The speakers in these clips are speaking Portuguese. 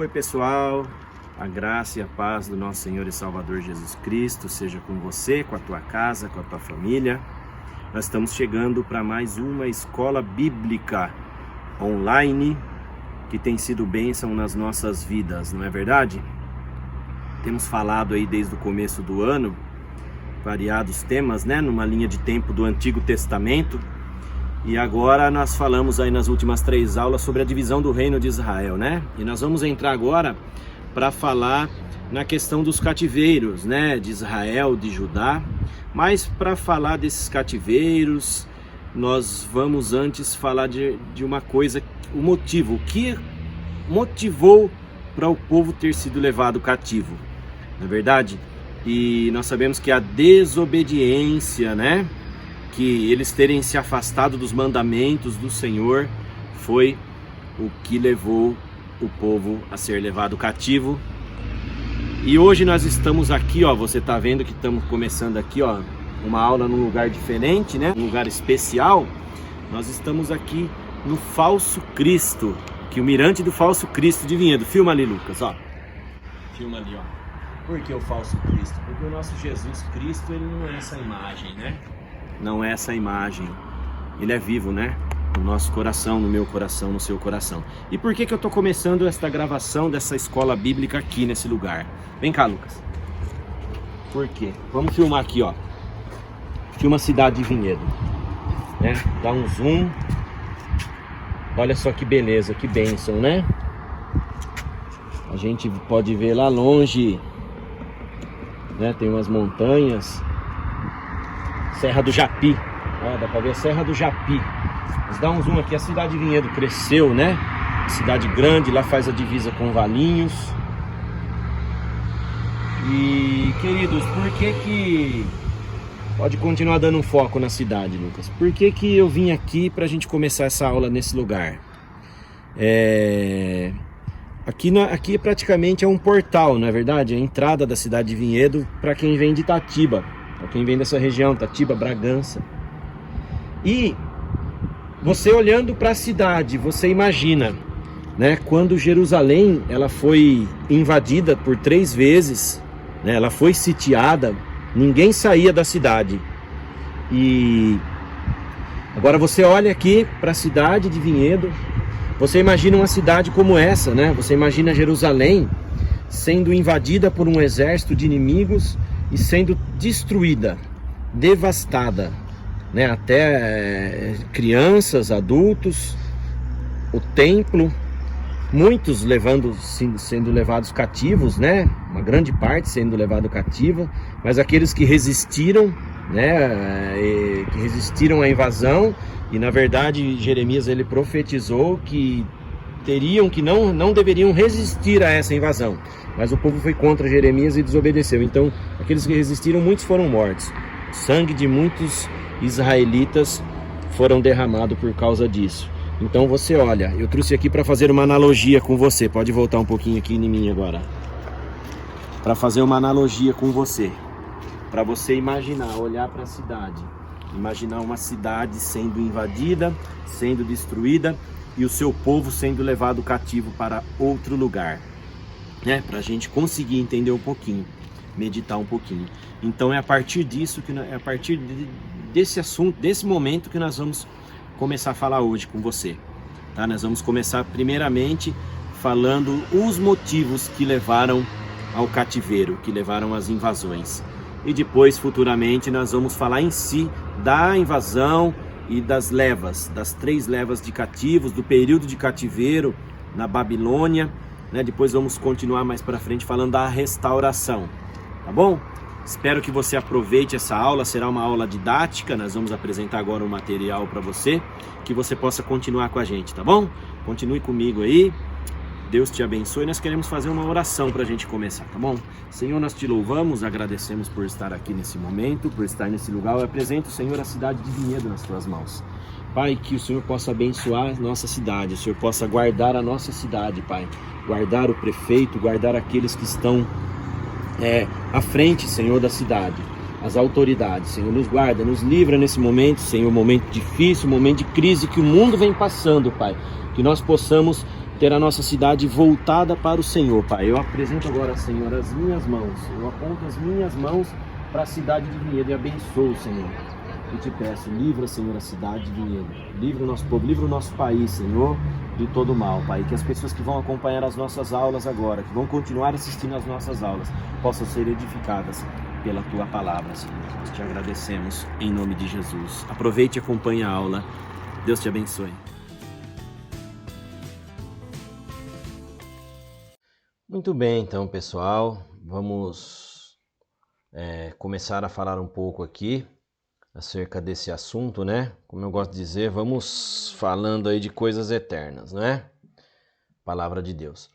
Oi pessoal, a graça e a paz do nosso Senhor e Salvador Jesus Cristo seja com você, com a tua casa, com a tua família. Nós estamos chegando para mais uma escola bíblica online que tem sido bênção nas nossas vidas, não é verdade? Temos falado aí desde o começo do ano variados temas, né, numa linha de tempo do Antigo Testamento. E agora nós falamos aí nas últimas 3 aulas sobre a divisão do reino de Israel, né? E nós vamos entrar agora para falar na questão dos cativeiros, né? De Israel, de Judá. Mas para falar desses cativeiros, nós vamos antes falar de uma coisa, o motivo, o que motivou para o povo ter sido levado cativo, não é verdade? E nós sabemos que a desobediência, né? Que eles terem se afastado dos mandamentos do Senhor foi o que levou o povo a ser levado cativo. E hoje nós estamos aqui, ó, você tá vendo que estamos começando aqui, ó, uma aula num lugar diferente, né? Um lugar especial. Nós estamos aqui no Falso Cristo, que o mirante do Falso Cristo de Vinhedo. Filma ali, Lucas, ó. Filma ali, ó. Por que o Falso Cristo? Porque o nosso Jesus Cristo, ele não é essa imagem, né? Não é essa imagem, ele é vivo, né? No nosso coração, no meu coração, no seu coração. E por que eu tô começando esta gravação dessa escola bíblica aqui nesse lugar? Vem cá, Lucas. Por quê? Vamos filmar aqui, ó. Filma a cidade de Vinhedo, né? Dá um zoom. Olha só que beleza, que bênção, né? A gente pode ver lá longe, né? Tem umas montanhas. Serra do Japi, ó, dá pra ver a Serra do Japi. Mas dá um zoom aqui, a cidade de Vinhedo cresceu, né? Cidade grande, lá faz a divisa com Valinhos. E, queridos, por que pode continuar dando um foco na cidade, Lucas? Por que eu vim aqui pra gente começar essa aula nesse lugar? Aqui praticamente é um portal, não é verdade? É a entrada da cidade de Vinhedo para quem vem de Itatiba. Para quem vem dessa região, Itatiba, Bragança. E você olhando para a cidade, você imagina, né, quando Jerusalém ela foi invadida por 3 vezes, né, ela foi sitiada, ninguém saía da cidade. E agora você olha aqui para a cidade de Vinhedo, você imagina uma cidade como essa, né? Você imagina Jerusalém sendo invadida por um exército de inimigos e sendo destruída, devastada, né? Até crianças, adultos, o templo, muitos sendo levados cativos, né? Uma grande parte sendo levado cativa, mas aqueles que resistiram, né? Que resistiram à invasão, e na verdade Jeremias ele profetizou que não deveriam resistir a essa invasão. Mas o povo foi contra Jeremias e desobedeceu. Então, aqueles que resistiram, muitos foram mortos. O sangue de muitos israelitas foram derramados por causa disso. Então, você olha, eu trouxe aqui para fazer uma analogia com você. Pode voltar um pouquinho aqui em mim agora. Para fazer uma analogia com você. Para você imaginar, olhar para a cidade. Imaginar uma cidade sendo invadida, sendo destruída e o seu povo sendo levado cativo para outro lugar. Né, para a gente conseguir entender um pouquinho, meditar um pouquinho. Então é a partir disso, a partir desse assunto, desse momento que nós vamos começar a falar hoje com você. Tá? Nós vamos começar primeiramente falando os motivos que levaram ao cativeiro, que levaram às invasões. E depois, futuramente, nós vamos falar em si da invasão e das levas, das 3 levas de cativos, do período de cativeiro na Babilônia. Né? Depois vamos continuar mais para frente falando da restauração, tá bom? Espero que você aproveite essa aula, será uma aula didática, nós vamos apresentar agora um material para você, que você possa continuar com a gente, tá bom? Continue comigo aí, Deus te abençoe. Nós queremos fazer uma oração para a gente começar, tá bom? Senhor, nós te louvamos, agradecemos por estar aqui nesse momento, por estar nesse lugar. Eu apresento, Senhor, a cidade de Vinhedo nas tuas mãos. Pai, que o Senhor possa abençoar a nossa cidade, o Senhor possa guardar a nossa cidade, Pai. Guardar o prefeito, guardar aqueles que estão à frente, Senhor, da cidade. As autoridades, Senhor, nos guarda, nos livra nesse momento, Senhor, momento difícil, momento de crise que o mundo vem passando, Pai. Que nós possamos ter a nossa cidade voltada para o Senhor, Pai. Eu apresento agora, Senhor, as minhas mãos. Eu aponto as minhas mãos para a cidade de Vinhedo e abençoo, Senhor. Eu te peço, livra, Senhor, a cidade de Vinhedo. Livra o nosso povo, livra o nosso país, Senhor, de todo mal, Pai. Que as pessoas que vão acompanhar as nossas aulas agora, que vão continuar assistindo às nossas aulas, possam ser edificadas pela Tua palavra, Senhor. Nós te agradecemos em nome de Jesus. Aproveite e acompanhe a aula. Deus te abençoe. Muito bem, então, pessoal, vamos começar a falar um pouco aqui acerca desse assunto, né? Como eu gosto de dizer, vamos falando aí de coisas eternas, né? Palavra de Deus.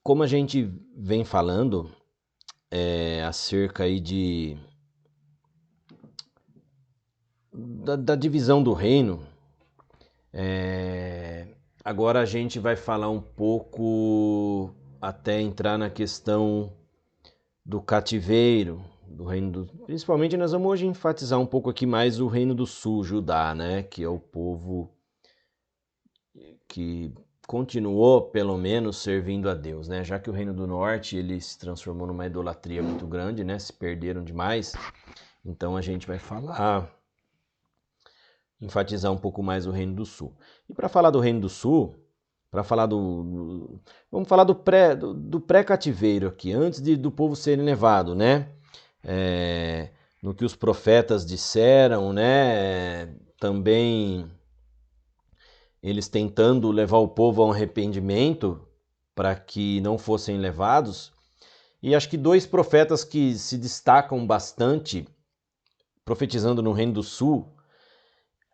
Como a gente vem falando acerca aí da divisão do reino, agora a gente vai falar um pouco até entrar na questão do cativeiro, do reino principalmente nós vamos hoje enfatizar um pouco aqui mais o reino do sul, Judá, né? Que é o povo que continuou pelo menos servindo a Deus, né? Já que o reino do norte ele se transformou numa idolatria muito grande, né? Se perderam demais. Então a gente vai enfatizar um pouco mais o reino do sul. E para falar do reino do sul, para falar vamos falar do pré-cativeiro aqui, antes do povo ser levado, né? No que os profetas disseram, né? Também eles tentando levar o povo a um arrependimento para que não fossem levados. E acho que dois profetas que se destacam bastante profetizando no reino do sul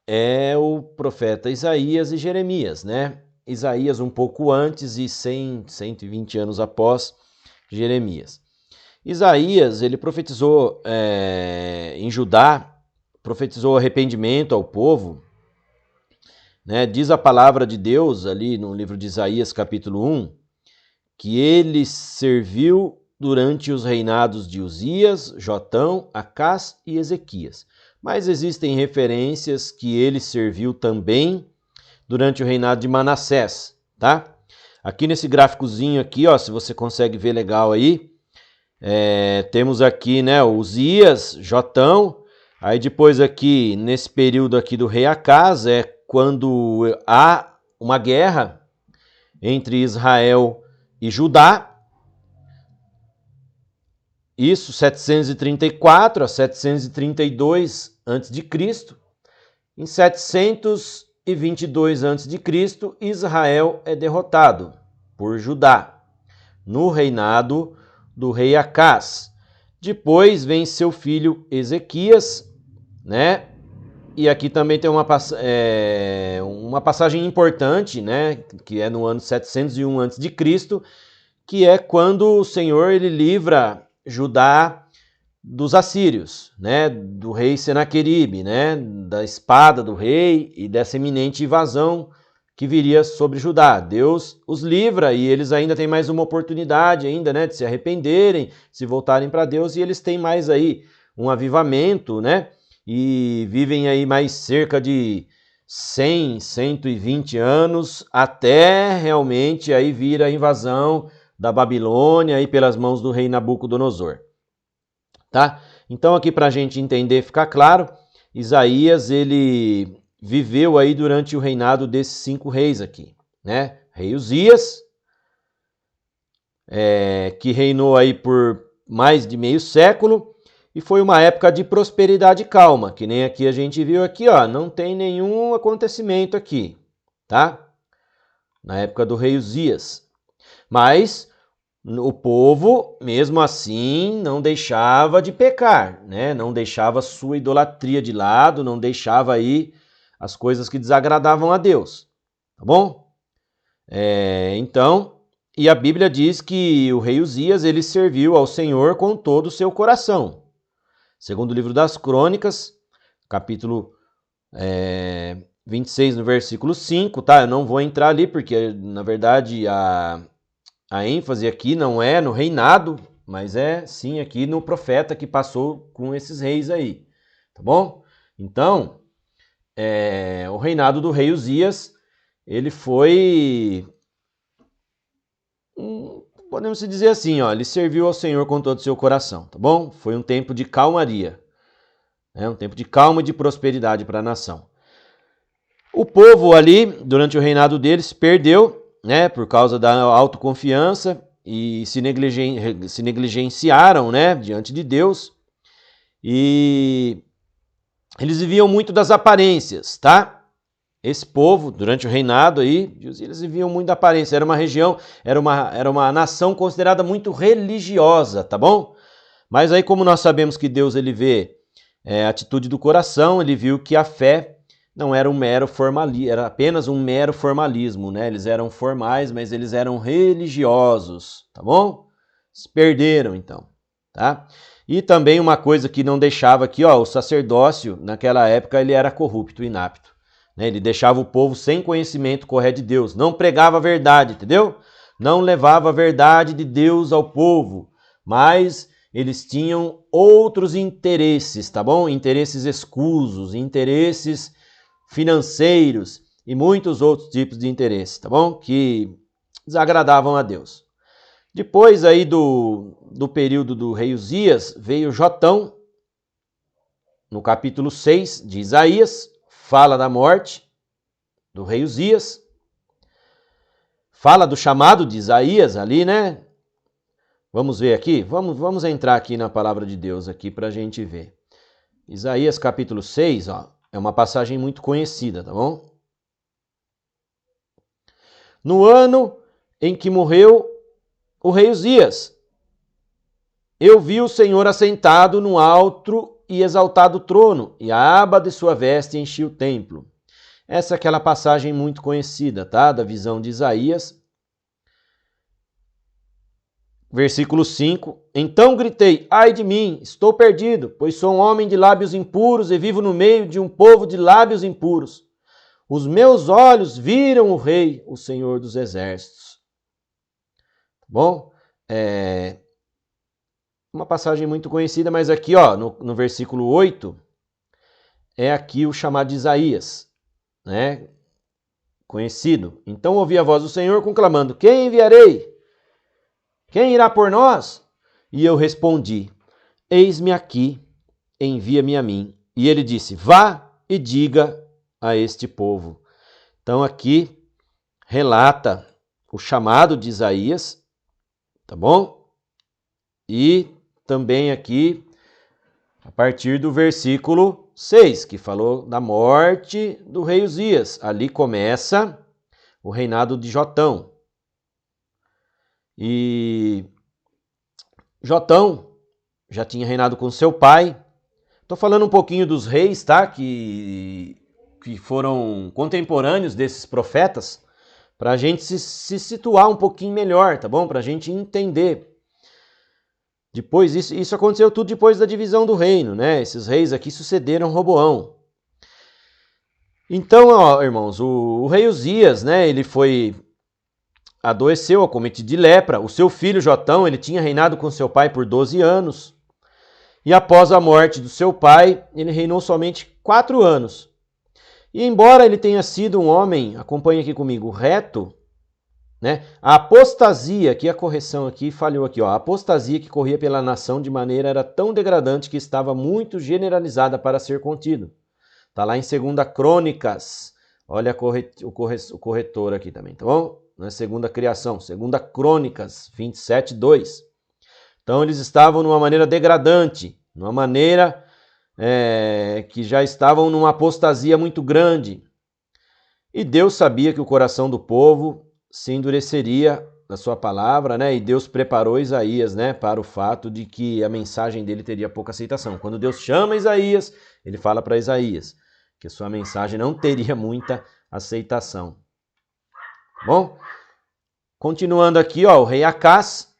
é o profeta Isaías e Jeremias, né? Isaías um pouco antes e 120 anos após Jeremias. Isaías, ele profetizou em Judá, profetizou arrependimento ao povo, né? Diz a palavra de Deus ali no livro de Isaías capítulo 1, que ele serviu durante os reinados de Uzias, Jotão, Acás e Ezequias. Mas existem referências que ele serviu também durante o reinado de Manassés, tá? Aqui nesse gráficozinho aqui, ó, se você consegue ver legal aí, temos aqui, né, Uzias, Jotão, aí depois aqui, nesse período aqui do rei Acás, é quando há uma guerra entre Israel e Judá, isso 734 a 732 a.C., em 722 a.C., Israel é derrotado por Judá, no reinado do rei Acás. Depois vem seu filho Ezequias, né? E aqui também tem uma passagem importante, né? Que é no ano 701 a.C., que é quando o Senhor ele livra Judá dos assírios, né? Do rei Senaqueribe, né? Da espada do rei e dessa iminente invasão que viria sobre Judá. Deus os livra e eles ainda têm mais uma oportunidade ainda, né? De se arrependerem, se voltarem para Deus, e eles têm mais aí um avivamento, né? E vivem aí mais cerca de 100, 120 anos até realmente aí vir a invasão da Babilônia aí pelas mãos do rei Nabucodonosor. Tá? Então aqui para a gente entender, ficar claro, Isaías ele viveu aí durante o reinado desses 5 reis aqui, né? Rei Uzias, que reinou aí por mais de meio século, e foi uma época de prosperidade e calma, que nem aqui a gente viu aqui, ó, não tem nenhum acontecimento aqui, tá? Na época do rei Uzias. Mas o povo, mesmo assim, não deixava de pecar, né? Não deixava sua idolatria de lado, não deixava aí as coisas que desagradavam a Deus, tá bom? Então, e a Bíblia diz que o rei Uzias, ele serviu ao Senhor com todo o seu coração. Segundo o livro das Crônicas, capítulo 26, no versículo 5, tá? Eu não vou entrar ali, porque, na verdade, a ênfase aqui não é no reinado, mas é, sim, aqui no profeta que passou com esses reis aí, tá bom? Então, o reinado do rei Uzias, ele foi, podemos dizer assim, ó, ele serviu ao Senhor com todo o seu coração, tá bom? Foi um tempo de calmaria, um tempo de calma e de prosperidade para a nação. O povo ali, durante o reinado deles, perdeu, né, por causa da autoconfiança e se negligenciaram, né, diante de Deus. E eles viviam muito das aparências, tá? Esse povo, durante o reinado aí, eles viviam muito da aparência. Era uma região, era uma nação considerada muito religiosa, tá bom? Mas aí, como nós sabemos que Deus ele vê a atitude do coração, ele viu que a fé não era um mero formalismo, era apenas um mero formalismo, né? Eles eram formais, mas eles eram religiosos, tá bom? Se perderam, então, tá? E também uma coisa que não deixava aqui, ó, o sacerdócio, naquela época, ele era corrupto, inapto. Né? Ele deixava o povo sem conhecimento correto de Deus, não pregava a verdade, entendeu? Não levava a verdade de Deus ao povo, mas eles tinham outros interesses, tá bom? Interesses escusos, interesses financeiros e muitos outros tipos de interesses, tá bom? Que desagradavam a Deus. Depois aí do período do rei Uzias, veio Jotão, no capítulo 6 de Isaías, fala da morte do rei Uzias, fala do chamado de Isaías ali, né? Vamos ver aqui? Vamos entrar aqui na palavra de Deus aqui para a gente ver. Isaías capítulo 6, ó, é uma passagem muito conhecida, tá bom? No ano em que morreu o rei Uzias, eu vi o Senhor assentado no alto e exaltado trono, e a aba de sua veste enchia o templo. Essa é aquela passagem muito conhecida, tá? Da visão de Isaías. Versículo 5. Então gritei, ai de mim, estou perdido, pois sou um homem de lábios impuros e vivo no meio de um povo de lábios impuros. Os meus olhos viram o rei, o Senhor dos exércitos. Bom, uma passagem muito conhecida, mas aqui, ó, no versículo 8, é aqui o chamado de Isaías, né? Conhecido. Então ouvi a voz do Senhor conclamando, quem enviarei? Quem irá por nós? E eu respondi, eis-me aqui, envia-me a mim. E ele disse, vá e diga a este povo. Então aqui relata o chamado de Isaías, tá bom? E também aqui, a partir do versículo 6, que falou da morte do rei Uzias. Ali começa o reinado de Jotão. E Jotão já tinha reinado com seu pai. Estou falando um pouquinho dos reis, tá? Que foram contemporâneos desses profetas, para a gente se situar um pouquinho melhor, tá bom? Para a gente entender. Depois, isso aconteceu tudo depois da divisão do reino, né? Esses reis aqui sucederam Roboão. Então, ó, irmãos, o rei Uzias, né? Ele adoeceu, acometido de lepra. O seu filho Jotão, ele tinha reinado com seu pai por 12 anos. E após a morte do seu pai, ele reinou somente 4 anos. E embora ele tenha sido um homem, acompanhe aqui comigo, reto, né? A apostasia, aqui a correção aqui falhou aqui, ó. A apostasia que corria pela nação de maneira era tão degradante que estava muito generalizada para ser contido. Tá lá em 2 Crônicas. Olha o corretor aqui também, tá bom? Não é segunda criação, 2 Crônicas 27:2. Então eles estavam numa maneira degradante, numa maneira que já estavam numa apostasia muito grande. E Deus sabia que o coração do povo se endureceria da sua palavra, né? E Deus preparou Isaías, né, para o fato de que a mensagem dele teria pouca aceitação. Quando Deus chama Isaías, ele fala para Isaías que a sua mensagem não teria muita aceitação. Bom, continuando aqui, ó, o rei Acás,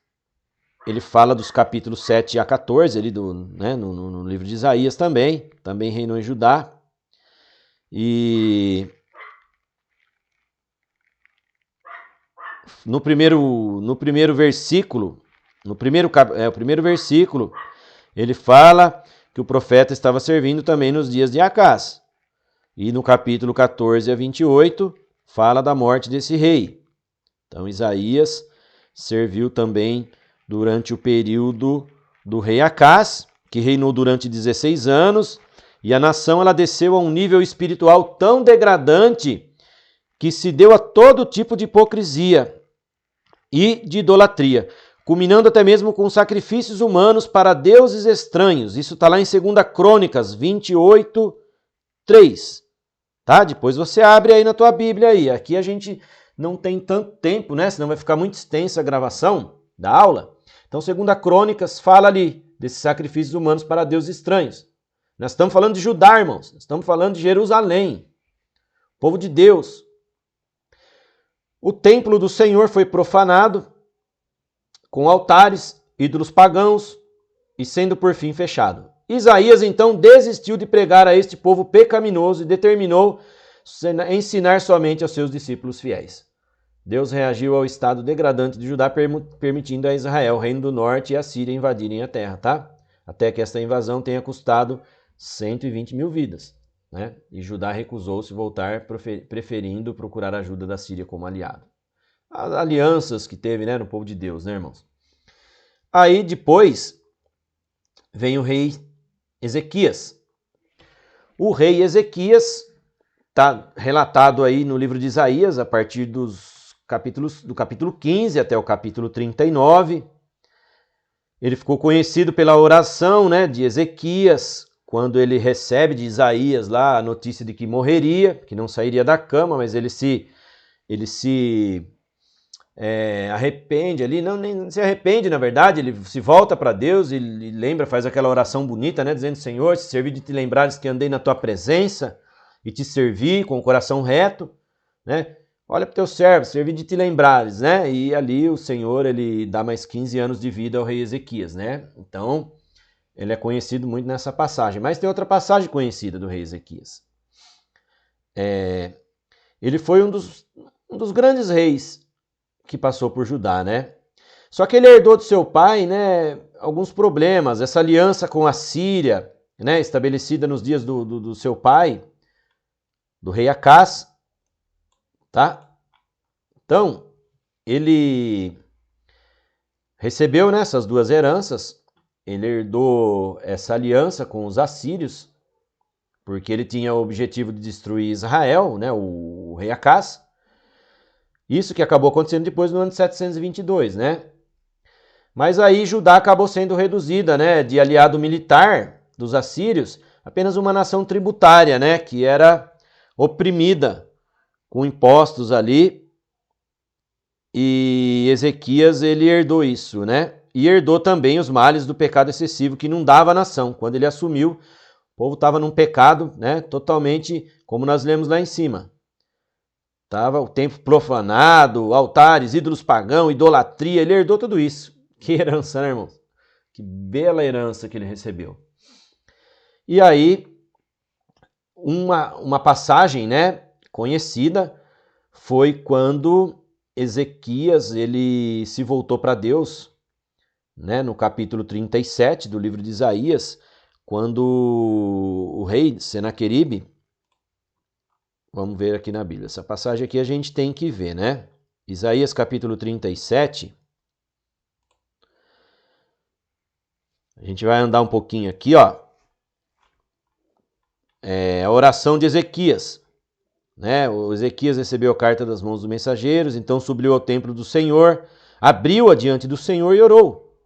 ele fala dos capítulos 7 a 14, ali no livro de Isaías também reinou em Judá. E no primeiro versículo, ele fala que o profeta estava servindo também nos dias de Acás. E no capítulo 14 a 28, fala da morte desse rei. Então Isaías serviu também durante o período do rei Acás, que reinou durante 16 anos, e a nação ela desceu a um nível espiritual tão degradante que se deu a todo tipo de hipocrisia e de idolatria, culminando até mesmo com sacrifícios humanos para deuses estranhos. Isso está lá em 2 Crônicas 28, 3. Tá? Depois você abre aí na tua Bíblia aí. Aqui a gente não tem tanto tempo, né? Senão vai ficar muito extensa a gravação da aula. Então, 2 Crônicas fala ali desses sacrifícios humanos para deuses estranhos. Nós estamos falando de Judá, irmãos. Nós estamos falando de Jerusalém, povo de Deus. O templo do Senhor foi profanado com altares, ídolos pagãos e sendo por fim fechado. Isaías então desistiu de pregar a este povo pecaminoso e determinou ensinar somente aos seus discípulos fiéis. Deus reagiu ao estado degradante de Judá, permitindo a Israel, o reino do norte e a Síria invadirem a terra, tá? Até que esta invasão tenha custado 120 mil vidas, né? E Judá recusou-se voltar, preferindo procurar a ajuda da Síria como aliado. As alianças que teve, né, no povo de Deus, né, irmãos? Aí depois vem o rei Ezequias. O rei Ezequias está relatado aí no livro de Isaías, a partir do capítulo 15 até o capítulo 39. Ele ficou conhecido pela oração, né, de Ezequias, quando ele recebe de Isaías lá a notícia de que morreria, que não sairia da cama, mas ele se arrepende ali, não nem se arrepende na verdade, ele se volta para Deus e lembra, faz aquela oração bonita, né, dizendo: Senhor, se servir de te lembrares que andei na tua presença e te servi com o coração reto, né? Olha para o teu servo, servi de te lembrares, né? E ali o Senhor, ele dá mais 15 anos de vida ao rei Ezequias, né? Então, ele é conhecido muito nessa passagem. Mas tem outra passagem conhecida do rei Ezequias. Ele foi um dos grandes reis que passou por Judá, né? Só que ele herdou do seu pai, né, alguns problemas. Essa aliança com a Síria, né, estabelecida nos dias do seu pai, do rei Acás, tá? Então, ele recebeu, né, essas duas heranças. Ele herdou essa aliança com os assírios, porque ele tinha o objetivo de destruir Israel, né, o rei Acás. Isso que acabou acontecendo depois no ano de 722, né? Mas aí Judá acabou sendo reduzida, né, de aliado militar dos assírios, apenas uma nação tributária, né, que era oprimida com impostos ali. E Ezequias, ele herdou isso, né? E herdou também os males do pecado excessivo que inundava a nação. Quando ele assumiu, o povo estava num pecado, né, totalmente, como nós lemos lá em cima. Estava o templo profanado, altares, ídolos pagãos, idolatria, ele herdou tudo isso. Que herança, né, irmãos? Que bela herança que ele recebeu. E aí, uma passagem, né, conhecida foi quando Ezequias, ele se voltou para Deus, né, no capítulo 37 do livro de Isaías, quando o rei Senaqueribe, vamos ver aqui na Bíblia, essa passagem aqui a gente tem que ver, né? Isaías capítulo 37, a gente vai andar um pouquinho aqui, ó, a oração de Ezequias, né? O Ezequias recebeu a carta das mãos dos mensageiros, então subiu ao templo do Senhor, abriu-a diante do Senhor e orou: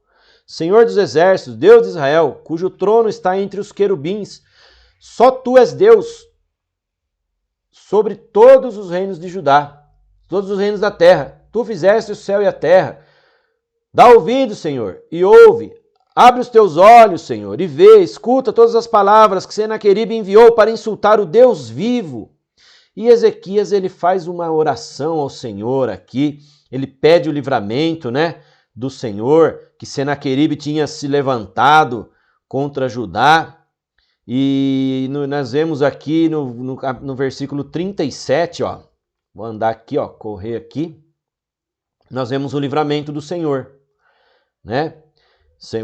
Senhor dos exércitos, Deus de Israel, cujo trono está entre os querubins, só tu és Deus sobre todos os reinos de Judá, todos os reinos da terra. Tu fizeste o céu e a terra. Dá ouvido, Senhor, e ouve. Abre os teus olhos, Senhor, e vê, escuta todas as palavras que Senaqueribe enviou para insultar o Deus vivo. E Ezequias, ele faz uma oração ao Senhor aqui, ele pede o livramento, né, do Senhor, que Senaqueribe tinha se levantado contra Judá. E nós vemos aqui no versículo 37, ó, vou andar aqui, ó, correr aqui, nós vemos o livramento do Senhor, né?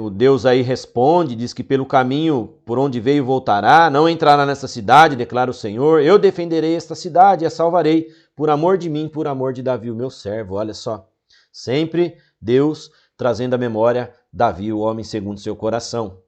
O Deus aí responde, diz que pelo caminho por onde veio voltará, não entrará nessa cidade, declara o Senhor, eu defenderei esta cidade e a salvarei, por amor de mim, por amor de Davi, o meu servo. Olha só, sempre Deus trazendo à memória Davi, o homem segundo seu coração.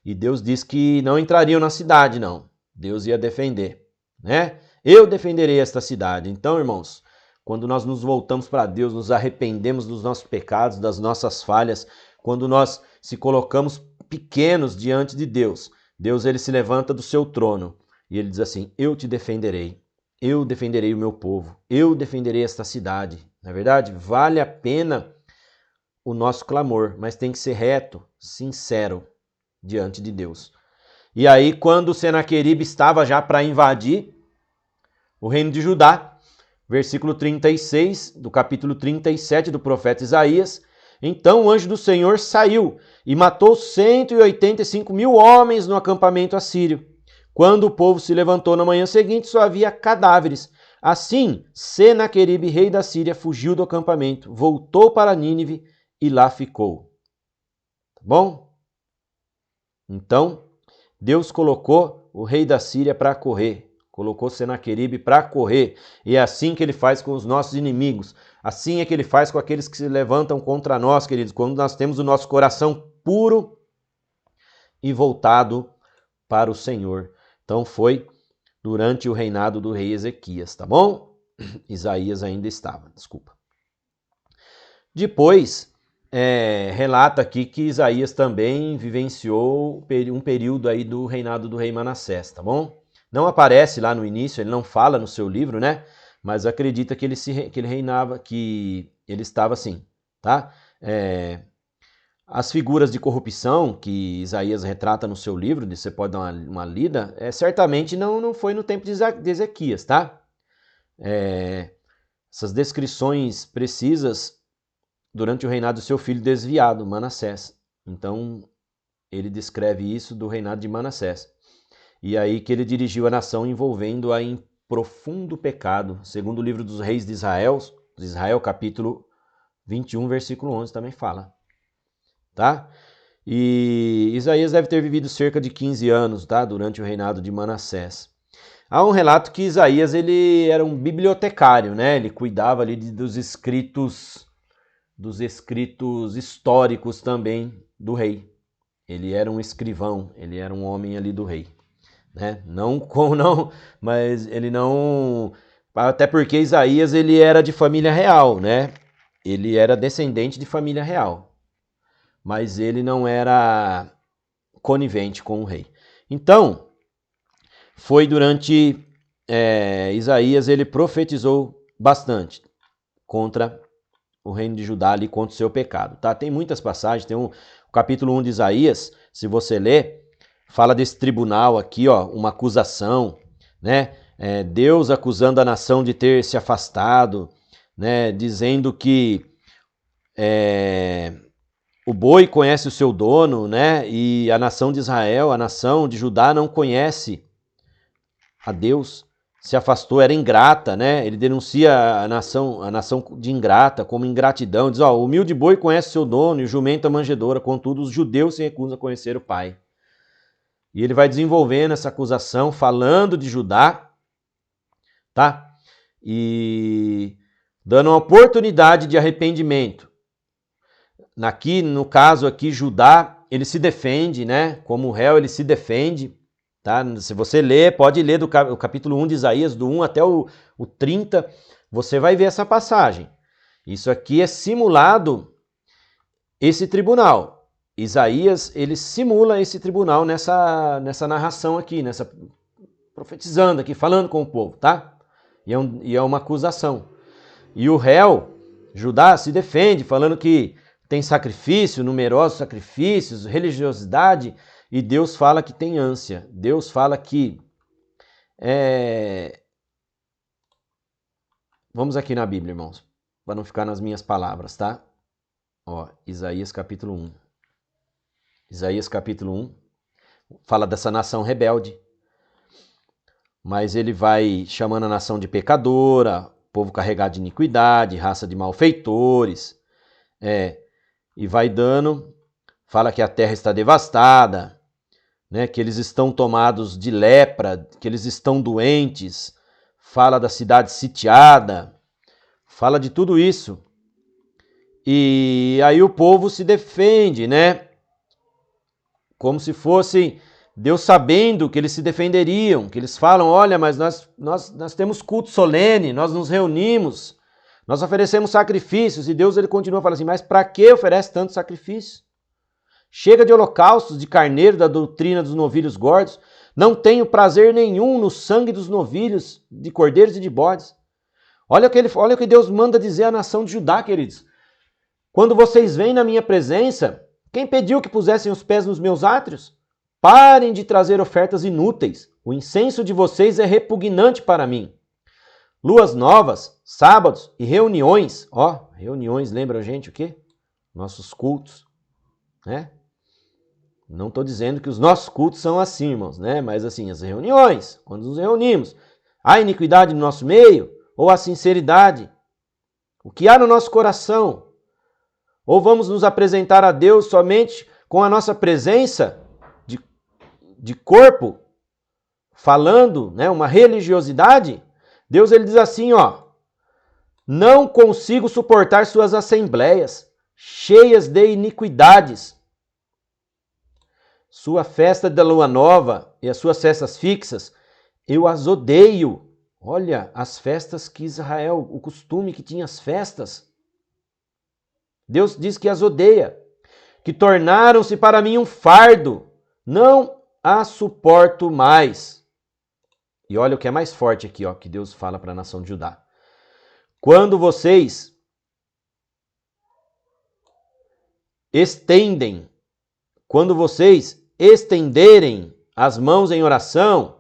E Deus diz que não entrariam na cidade, não. Deus ia defender, né? Eu defenderei esta cidade. Então, irmãos, quando nós nos voltamos para Deus, nos arrependemos dos nossos pecados, das nossas falhas, quando nós se colocamos pequenos diante de Deus, Deus ele se levanta do seu trono e ele diz assim: eu te defenderei o meu povo, eu defenderei esta cidade. Na verdade, vale a pena o nosso clamor, mas tem que ser reto, sincero diante de Deus. E aí, quando Senaqueribe estava já para invadir o reino de Judá, versículo 36 do capítulo 37 do profeta Isaías, então o anjo do Senhor saiu e matou 185.000 homens no acampamento assírio. Quando o povo se levantou na manhã seguinte, só havia cadáveres. Assim, Senaqueribe, rei da Síria, fugiu do acampamento, voltou para Nínive e lá ficou. Tá bom? Então, Deus colocou o rei da Síria para correr. Colocou Senaqueribe para correr. E é assim que ele faz com os nossos inimigos. Assim é que ele faz com aqueles que se levantam contra nós, queridos. Quando nós temos o nosso coração puro e voltado para o Senhor. Então foi durante o reinado do rei Ezequias, tá bom? Isaías ainda estava, desculpa. Depois, relata aqui que Isaías também vivenciou um período aí do reinado do rei Manassés, tá bom? Não aparece lá no início, ele não fala no seu livro, né? Mas acredita que ele reinava, que ele estava assim, tá? As figuras de corrupção que Isaías retrata no seu livro, você pode dar uma lida, certamente não foi no tempo de Ezequias, tá? Essas descrições precisas durante o reinado do seu filho desviado, Manassés. Então, ele descreve isso do reinado de Manassés. E aí que ele dirigiu a nação envolvendo-a em profundo pecado, segundo o livro dos reis de Israel, capítulo 21, versículo 11, também fala. Tá? E Isaías deve ter vivido cerca de 15 anos, tá? Durante o reinado de Manassés. Há um relato que Isaías ele era um bibliotecário, né? Ele cuidava ali dos escritos históricos também do rei. Ele era um escrivão, ele era um homem ali do rei, né? Mas ele não, até porque Isaías ele era de família real, né? Ele era descendente de família real, mas ele não era conivente com o rei. Então, foi durante Isaías ele profetizou bastante contra o reino de Judá ali, contra o seu pecado, tá? Tem muitas passagens, tem o capítulo 1 de Isaías, se você ler, fala desse tribunal aqui, ó, uma acusação, né? Deus acusando a nação de ter se afastado, né? Dizendo que o boi conhece o seu dono, né? E a nação de Israel, a nação de Judá não conhece a Deus, se afastou, era ingrata, né? Ele denuncia a nação de ingrata como ingratidão, diz, ó, o humilde boi conhece o seu dono e o jumento a manjedoura, contudo os judeus se recusam a conhecer o pai. E ele vai desenvolvendo essa acusação, falando de Judá, tá? E dando uma oportunidade de arrependimento. No caso aqui, Judá, ele se defende, né? Como réu, ele se defende, tá? Se você ler, pode ler o capítulo 1 de Isaías, do 1 até o 30, você vai ver essa passagem. Isso aqui é simulado, esse tribunal. Isaías, ele simula esse tribunal nessa narração aqui, profetizando aqui, falando com o povo, tá? E é uma acusação. E o réu, Judá, se defende, falando que tem sacrifício, numerosos sacrifícios, religiosidade, e Deus fala que tem ânsia. Deus fala que... Vamos aqui na Bíblia, irmãos, para não ficar nas minhas palavras, tá? Ó, Isaías capítulo 1. Isaías capítulo 1 fala dessa nação rebelde, mas ele vai chamando a nação de pecadora, povo carregado de iniquidade, raça de malfeitores, e vai fala que a terra está devastada, né, que eles estão tomados de lepra, que eles estão doentes, fala da cidade sitiada, fala de tudo isso. E aí o povo se defende, né? Como se fosse Deus sabendo que eles se defenderiam, que eles falam, olha, mas nós temos culto solene, nós nos reunimos, nós oferecemos sacrifícios, e Deus ele continua falando assim, mas para que oferece tanto sacrifício? Chega de holocaustos, de carneiro, da doutrina dos novilhos gordos, não tenho prazer nenhum no sangue dos novilhos, de cordeiros e de bodes. Olha o que Deus manda dizer à nação de Judá, queridos. Quando vocês vêm na minha presença, quem pediu que pusessem os pés nos meus átrios? Parem de trazer ofertas inúteis. O incenso de vocês é repugnante para mim. Luas novas, sábados e reuniões. Reuniões lembra a gente o quê? Nossos cultos, né? Não estou dizendo que os nossos cultos são assim, irmãos, né? Mas assim, as reuniões, quando nos reunimos, há iniquidade no nosso meio? Ou a sinceridade? O que há no nosso coração? Ou vamos nos apresentar a Deus somente com a nossa presença de corpo, falando, né, uma religiosidade? Deus ele diz assim, não consigo suportar suas assembleias, cheias de iniquidades. Sua festa da lua nova e as suas festas fixas, eu as odeio. Olha, as festas que Israel, o costume que tinha as festas. Deus diz que as odeia, que tornaram-se para mim um fardo, não as suporto mais. E olha o que é mais forte aqui, que Deus fala para a nação de Judá. Quando vocês estenderem as mãos em oração,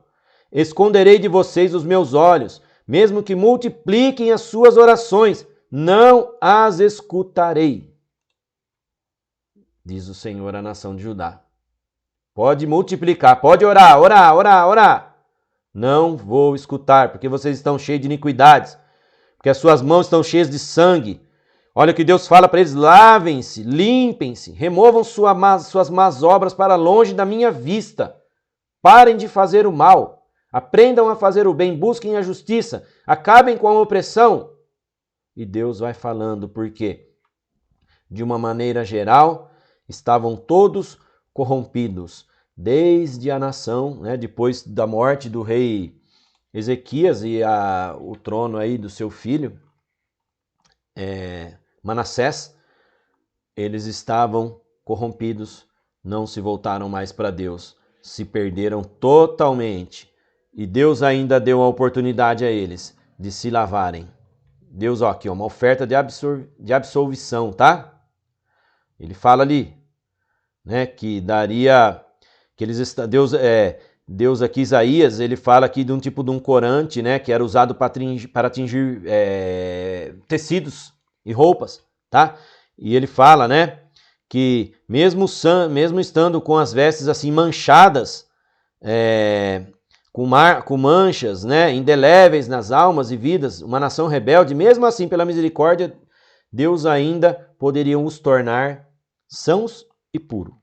esconderei de vocês os meus olhos, mesmo que multipliquem as suas orações, não as escutarei, diz o Senhor à nação de Judá. Pode multiplicar, pode orar. Não vou escutar, porque vocês estão cheios de iniquidades, porque as suas mãos estão cheias de sangue. Olha o que Deus fala para eles, lavem-se, limpem-se, removam suas más obras para longe da minha vista. Parem de fazer o mal, aprendam a fazer o bem, busquem a justiça, acabem com a opressão. E Deus vai falando porque, de uma maneira geral, estavam todos corrompidos, desde a nação, né, depois da morte do rei Ezequias e o trono aí do seu filho, Manassés, eles estavam corrompidos, não se voltaram mais para Deus, se perderam totalmente. E Deus ainda deu a oportunidade a eles de se lavarem. Deus, aqui, uma oferta de absolvição, tá? Ele fala ali, né, que daria, que Deus aqui, Isaías, ele fala aqui de um tipo de um corante, né, que era usado para tingir tecidos e roupas, tá? E ele fala, né, que mesmo estando com as vestes assim manchadas, com manchas, né, indeléveis nas almas e vidas, uma nação rebelde, mesmo assim, pela misericórdia, Deus ainda poderia os tornar sãos e puros.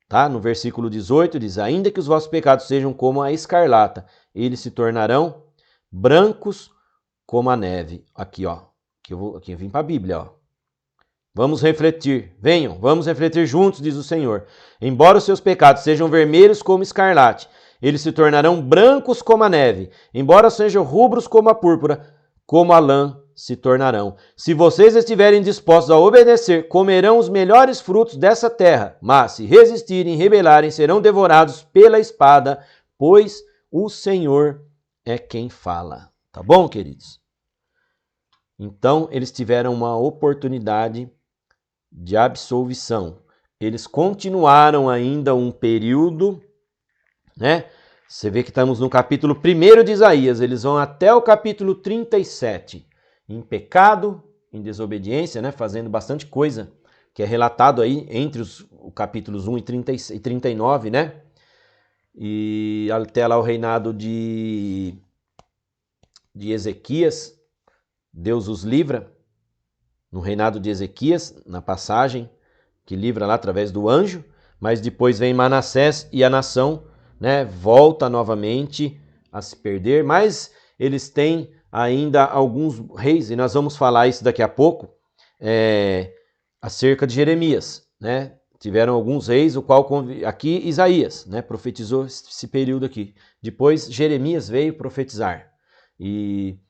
Tá? No versículo 18 diz, ainda que os vossos pecados sejam como a escarlata, eles se tornarão brancos como a neve. Aqui, aqui eu vim para a Bíblia, Vamos refletir, venham, vamos refletir juntos, diz o Senhor. Embora os seus pecados sejam vermelhos como escarlate, eles se tornarão brancos como a neve. Embora sejam rubros como a púrpura, como a lã se tornarão. Se vocês estiverem dispostos a obedecer, comerão os melhores frutos dessa terra. Mas se resistirem e rebelarem, serão devorados pela espada, pois o Senhor é quem fala. Tá bom, queridos? Então, eles tiveram uma oportunidade de absolvição. Eles continuaram ainda um período, né? Você vê que estamos no capítulo 1 de Isaías, eles vão até o capítulo 37, em pecado, em desobediência, né? Fazendo bastante coisa, que é relatado aí entre os capítulos 1 e 39, né? E até lá o reinado de Ezequias, Deus os livra, no reinado de Ezequias, na passagem, que livra lá através do anjo, mas depois vem Manassés e a nação, né, volta novamente a se perder, mas eles têm ainda alguns reis, e nós vamos falar isso daqui a pouco, acerca de Jeremias, né? Tiveram alguns reis, o qual aqui Isaías, né, profetizou esse período aqui. Depois Jeremias veio profetizar. E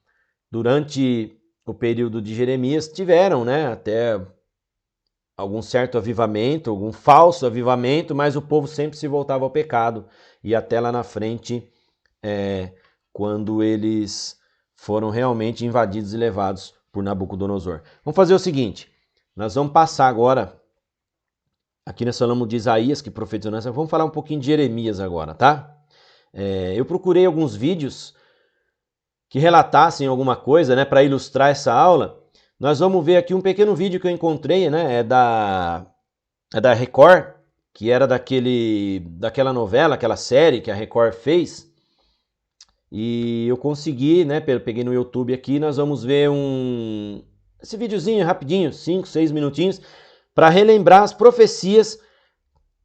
durante o período de Jeremias tiveram, né, até algum certo avivamento, algum falso avivamento, mas o povo sempre se voltava ao pecado. E até lá na frente, quando eles foram realmente invadidos e levados por Nabucodonosor. Vamos fazer o seguinte, nós vamos passar agora, aqui nós falamos de Isaías, que profetizou nessa, vamos falar um pouquinho de Jeremias agora, tá? Eu procurei alguns vídeos que relatassem alguma coisa, né, para ilustrar essa aula. Nós vamos ver aqui um pequeno vídeo que eu encontrei, né, é da Record, que era daquela novela, aquela série que a Record fez. E eu consegui, né, peguei no YouTube aqui, nós vamos ver esse videozinho rapidinho, 5, 6 minutinhos, para relembrar as profecias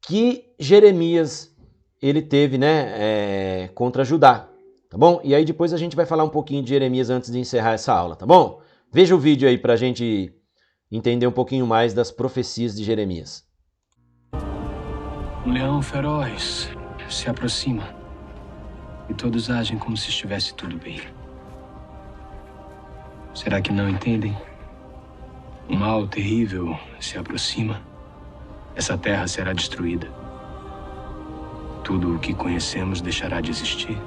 que Jeremias ele teve, né, contra Judá, tá bom? E aí depois a gente vai falar um pouquinho de Jeremias antes de encerrar essa aula, tá bom? Veja o vídeo aí para a gente entender um pouquinho mais das profecias de Jeremias. Um leão feroz se aproxima e todos agem como se estivesse tudo bem. Será que não entendem? Um mal terrível se aproxima. Essa terra será destruída. Tudo o que conhecemos deixará de existir.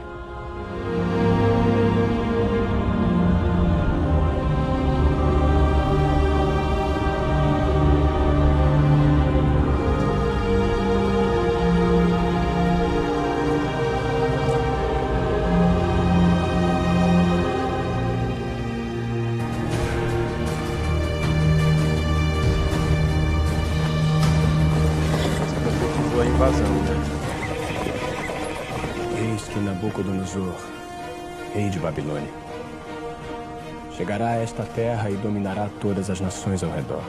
A invasão, né? Eis que Nabucodonosor, rei de Babilônia, chegará a esta terra e dominará todas as nações ao redor.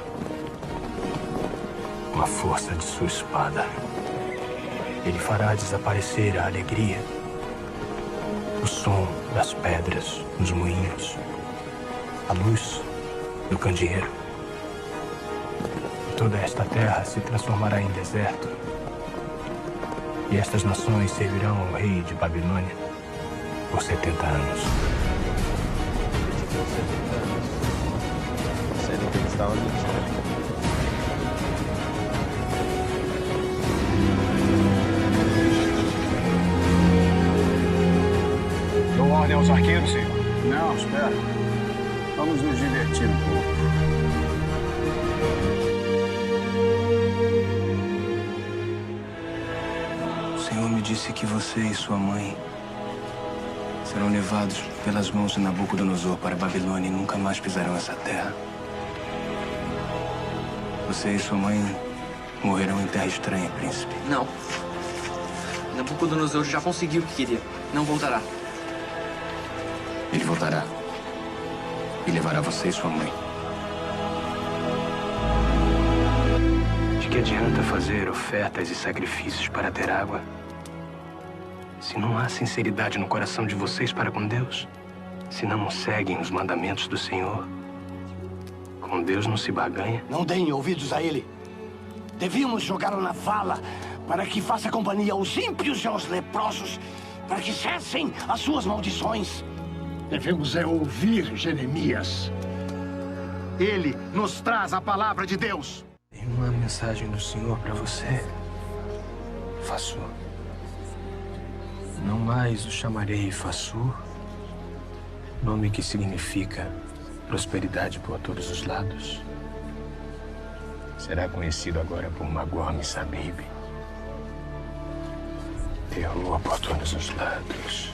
Com a força de sua espada, ele fará desaparecer a alegria, o som das pedras nos moinhos, a luz do candeeiro. E toda esta terra se transformará em deserto. E estas nações servirão ao rei de Babilônia por 70 anos. Sério que eles estavam mentindo. Dou ordem aos arqueiros, senhor. Não, espera. Vamos nos divertir um pouco. O Senhor me disse que você e sua mãe serão levados pelas mãos de Nabucodonosor para a Babilônia e nunca mais pisarão essa terra. Você e sua mãe morrerão em terra estranha, príncipe. Não. Nabucodonosor já conseguiu o que queria. Não voltará. Ele voltará e levará você e sua mãe. De que adianta fazer ofertas e sacrifícios para ter água, se não há sinceridade no coração de vocês para com Deus? Se não seguem os mandamentos do Senhor? Com Deus não se barganha. Não deem ouvidos a ele. Devíamos jogá-lo na vala para que faça companhia aos ímpios e aos leprosos, para que cessem as suas maldições. Devemos ouvir Jeremias. Ele nos traz a palavra de Deus. Tem uma mensagem do Senhor para você, Fassur. Não mais o chamarei Fassur, nome que significa prosperidade por todos os lados. Será conhecido agora por Magor-Missabib, terror por todos os lados.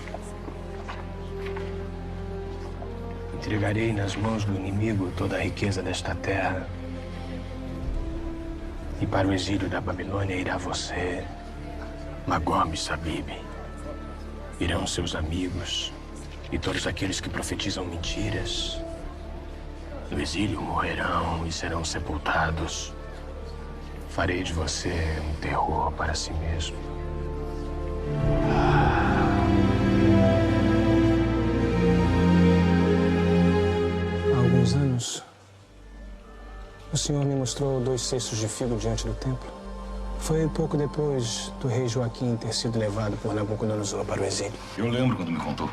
Entregarei nas mãos do inimigo toda a riqueza desta terra. E para o exílio da Babilônia irá você, Magor-Missabib. Irão seus amigos e todos aqueles que profetizam mentiras. No exílio morrerão e serão sepultados. Farei de você um terror para si mesmo. Senhor me mostrou 2 cestos de figo diante do templo. Foi pouco depois do rei Joaquim ter sido levado por Nabucodonosor para o exílio. Eu lembro quando me contou.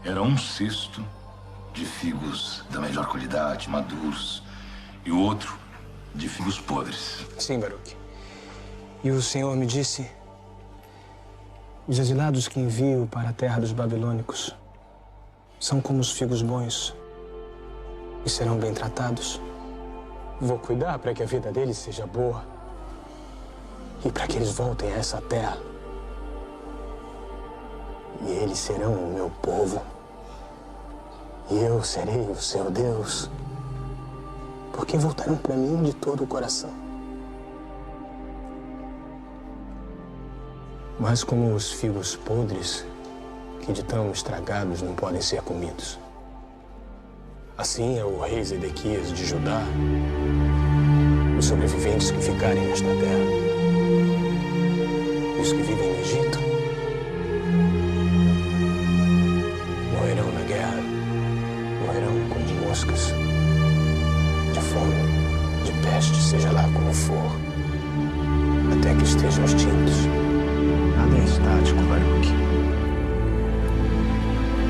Era 1 cesto de figos da melhor qualidade, maduros, e o outro de figos podres. Sim, Baruque. E o Senhor me disse: os exilados que envio para a terra dos babilônicos são como os figos bons e serão bem tratados. Vou cuidar para que a vida deles seja boa e para que eles voltem a essa terra. E eles serão o meu povo e eu serei o seu Deus, porque voltarão para mim de todo o coração. Mas como os figos podres, que de tão estragados não podem ser comidos, assim é o rei Zedequias de Judá, os sobreviventes que ficarem nesta terra, e os que vivem no Egito, morrerão na guerra, morrerão como moscas, de fome, de peste, seja lá como for, até que estejam extintos. Nada é estático, Baruque.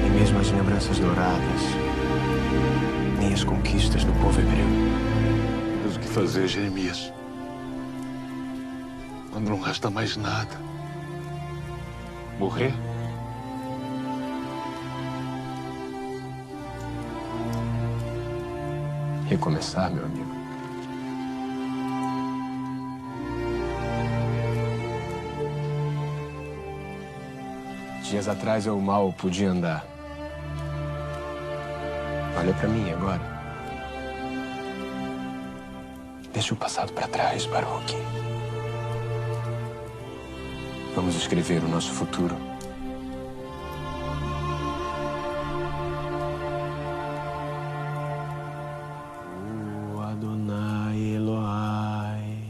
Nem mesmo as lembranças douradas, nem as conquistas do povo hebreu. Mas o que fazer, Jeremias? Quando não resta mais nada. Morrer? Recomeçar, meu amigo. Dias atrás eu mal podia andar. Olha pra mim agora. Deixa o passado pra trás, Baruque. Vamos escrever o nosso futuro. O Adonai Elohai,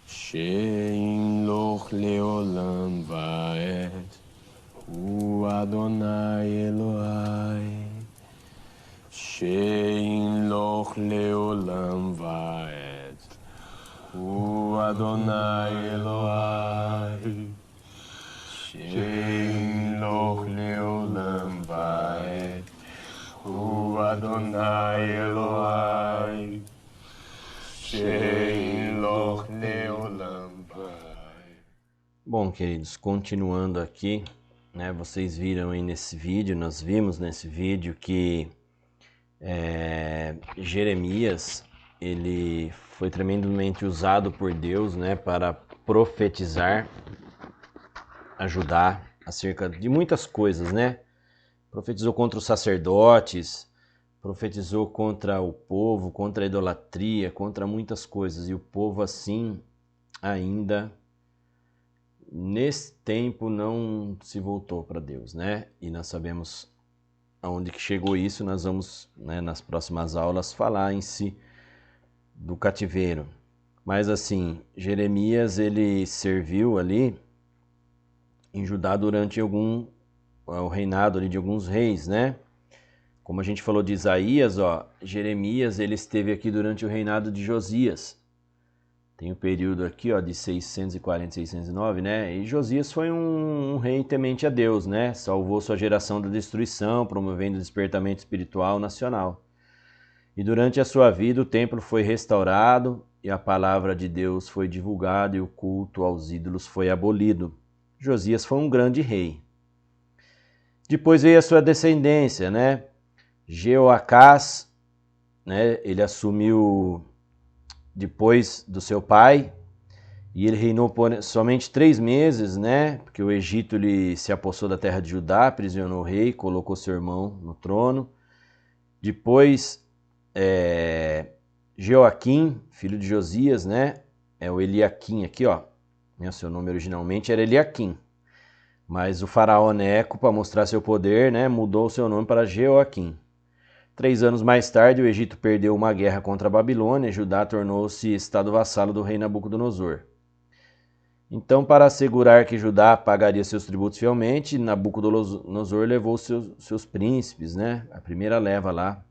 Shein Loch Leolam Vaed. O Adonai Elohai, Shein Loch Leolam Vaed. O Adonai Elohai, Shein Loch Leolam Vaed. O Adonai Elohai, Shein Loch Leolam Vaed. Bom, queridos, continuando aqui, né, vocês viram aí nesse vídeo, nós vimos nesse vídeo que Jeremias, ele foi tremendamente usado por Deus, né, para profetizar, ajudar acerca de muitas coisas, né? Profetizou contra os sacerdotes, profetizou contra o povo, contra a idolatria, contra muitas coisas. E o povo assim ainda nesse tempo não se voltou para Deus, né? E nós sabemos aonde que chegou isso. Nós vamos, né, nas próximas aulas falar em si do cativeiro. Mas assim, Jeremias, ele serviu ali em Judá durante o reinado ali de alguns reis, né? Como a gente falou de Isaías, ó, Jeremias, ele esteve aqui durante o reinado de Josias. Tem o período aqui, ó, de 640 e 609, né? E Josias foi um rei temente a Deus, né? Salvou sua geração da destruição, promovendo o despertamento espiritual nacional. E durante a sua vida o templo foi restaurado e a palavra de Deus foi divulgada e o culto aos ídolos foi abolido. Josias foi um grande rei. Depois veio a sua descendência, né? Jeoacás, né? Ele assumiu depois do seu pai, e ele reinou por somente 3 meses, né? Porque o Egito ele se apossou da terra de Judá, aprisionou o rei, colocou seu irmão no trono. Depois, Joaquim, filho de Josias, né? É o Eliaquim aqui, ó. Seu nome originalmente era Eliaquim. Mas o faraó Neco, para mostrar seu poder, né, mudou o seu nome para Jeoaquim. 3 anos mais tarde, o Egito perdeu uma guerra contra a Babilônia e Judá tornou-se estado vassalo do rei Nabucodonosor. Então, para assegurar que Judá pagaria seus tributos fielmente, Nabucodonosor levou seus príncipes, né, a primeira leva lá,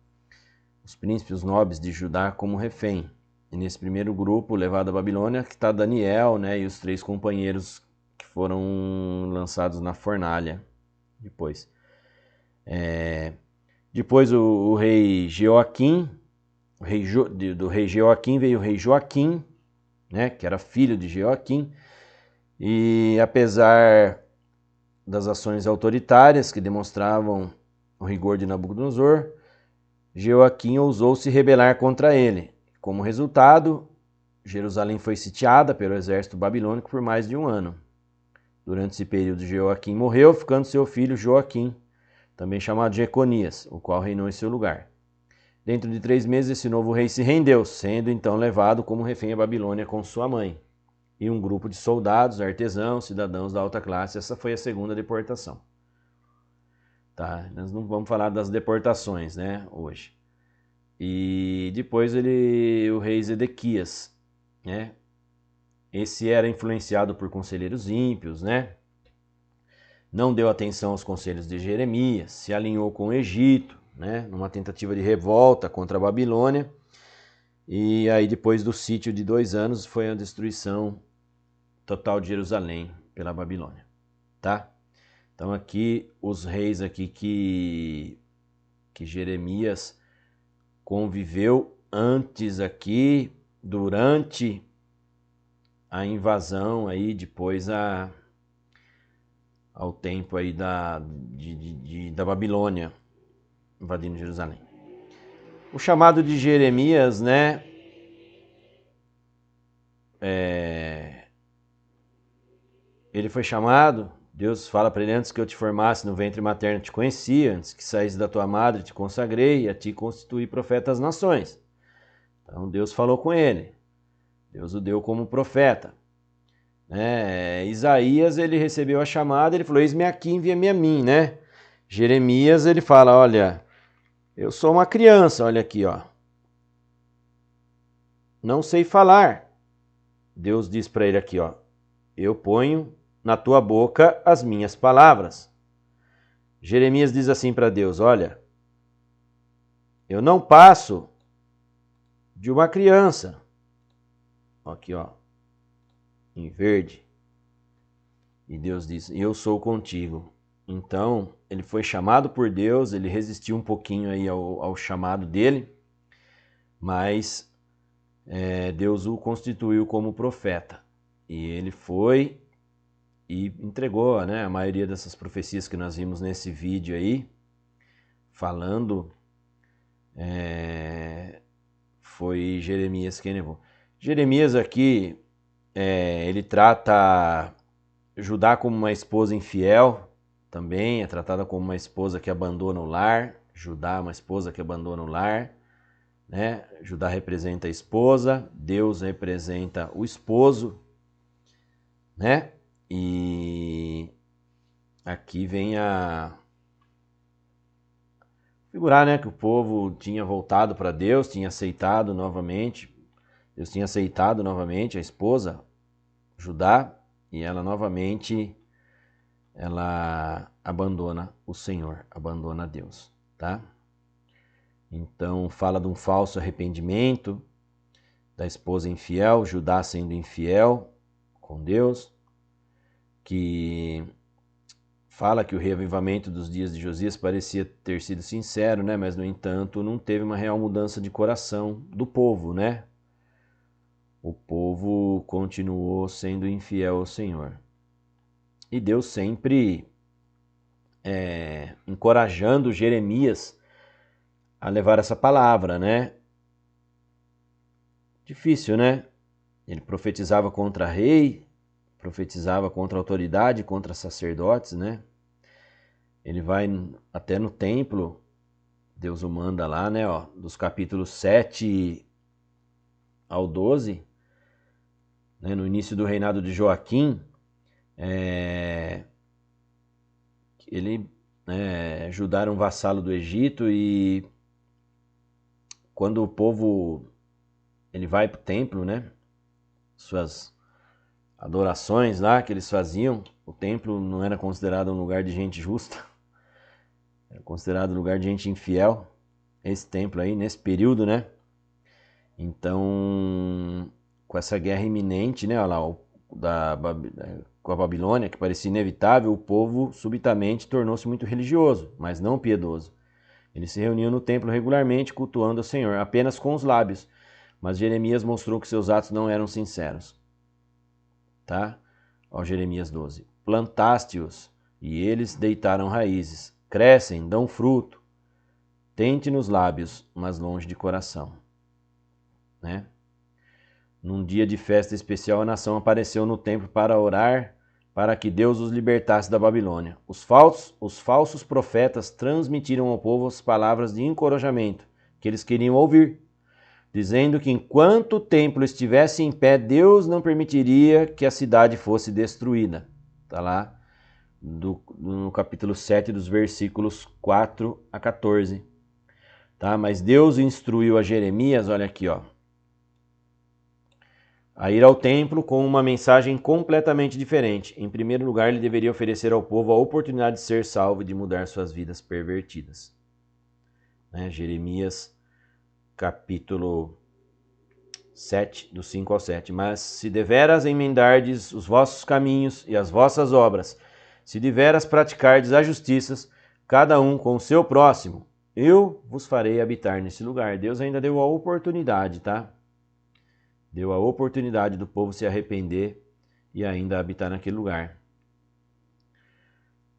os príncipes, os nobres de Judá como refém. E nesse primeiro grupo levado à Babilônia que está Daniel, né, e os 3 companheiros que foram lançados na fornalha depois. Depois o rei Jeoaquim, do rei Jeoaquim veio o rei Joaquim, né, que era filho de Jeoaquim, e apesar das ações autoritárias que demonstravam o rigor de Nabucodonosor, Jeoaquim ousou se rebelar contra ele. Como resultado, Jerusalém foi sitiada pelo exército babilônico por mais de 1 ano. Durante esse período, Jeoaquim morreu, ficando seu filho Joaquim, também chamado Jeconias, o qual reinou em seu lugar. Dentro de 3 meses, esse novo rei se rendeu, sendo então levado como refém à Babilônia com sua mãe e um grupo de soldados, artesãos, cidadãos da alta classe. Essa foi a segunda deportação. Tá? Nós não vamos falar das deportações, né, hoje. E depois o rei Zedequias, né? Esse era influenciado por conselheiros ímpios, né? Não deu atenção aos conselhos de Jeremias, se alinhou com o Egito, né? Numa tentativa de revolta contra a Babilônia. E aí depois do sítio de 2 anos foi a destruição total de Jerusalém pela Babilônia, tá? Então aqui os reis aqui que Jeremias conviveu antes aqui, durante a invasão aí, depois ao tempo aí da Babilônia invadindo Jerusalém. O chamado de Jeremias, né, ele foi chamado, Deus fala para ele: antes que eu te formasse no ventre materno te conhecia, antes que saísse da tua madre te consagrei, e a ti constituí profeta das nações. Então Deus falou com ele, Deus o deu como profeta. Isaías, ele recebeu a chamada, ele falou: eis-me aqui, envia-me a mim, né? Jeremias, ele fala: olha, eu sou uma criança, olha aqui, ó. Não sei falar. Deus diz para ele aqui, ó: eu ponho na tua boca as minhas palavras. Jeremias diz assim para Deus: olha, eu não passo de uma criança. Aqui, ó, em verde. E Deus diz: eu sou contigo. Então, ele foi chamado por Deus, ele resistiu um pouquinho aí ao chamado dele, mas Deus o constituiu como profeta. E ele foi e entregou, né, a maioria dessas profecias que nós vimos nesse vídeo aí, falando, foi Jeremias quem levou. Jeremias aqui, ele trata Judá como uma esposa infiel, também é tratada como uma esposa que abandona o lar. Judá, uma esposa que abandona o lar, né? Judá representa a esposa, Deus representa o esposo, né? E aqui vem a figurar, né, que o povo tinha voltado para Deus, tinha aceitado novamente, Deus tinha aceitado novamente a esposa, Judá, e ela novamente, ela abandona o Senhor, abandona Deus, tá? Então fala de um falso arrependimento da esposa infiel, Judá sendo infiel com Deus, que fala que o reavivamento dos dias de Josias parecia ter sido sincero, né? Mas no entanto não teve uma real mudança de coração do povo, né? O povo continuou sendo infiel ao Senhor. E Deus sempre encorajando Jeremias a levar essa palavra, né? Difícil, né? Ele profetizava contra rei, profetizava contra autoridade, contra sacerdotes, né? Ele vai até no templo, Deus o manda lá, né? Ó, dos capítulos 7 ao 12, né, no início do reinado de Joaquim, Judá era um vassalo do Egito, e quando o povo ele vai para o templo, né, suas adorações lá que eles faziam, o templo não era considerado um lugar de gente justa, era considerado um lugar de gente infiel. esse templo aí, nesse período, né? Então, com essa guerra iminente, né? Olha lá, com a Babilônia, que parecia inevitável, o povo subitamente tornou-se muito religioso, mas não piedoso. Eles se reuniam no templo regularmente, cultuando ao Senhor, apenas com os lábios. Mas Jeremias mostrou que seus atos não eram sinceros. Tá? Ó, Jeremias 12. Plantaste-os, e eles deitaram raízes. Crescem, dão fruto. Tente nos lábios, mas longe de coração. Né? Num dia de festa especial, a nação apareceu no templo para orar para que Deus os libertasse da Babilônia. Os falsos profetas transmitiram ao povo as palavras de encorajamento que eles queriam ouvir, dizendo que enquanto o templo estivesse em pé, Deus não permitiria que a cidade fosse destruída. Está lá no capítulo 7, dos versículos 4 a 14. Tá? Mas Deus instruiu a Jeremias, olha aqui, ó, a ir ao templo com uma mensagem completamente diferente. Em primeiro lugar, ele deveria oferecer ao povo a oportunidade de ser salvo e de mudar suas vidas pervertidas. Né? Jeremias, capítulo 7, do 5 ao 7. Mas se deveras emendardes os vossos caminhos e as vossas obras, se deveras praticardes a justiça, cada um com o seu próximo, eu vos farei habitar nesse lugar. Deus ainda deu a oportunidade, tá? Deu a oportunidade do povo se arrepender e ainda habitar naquele lugar.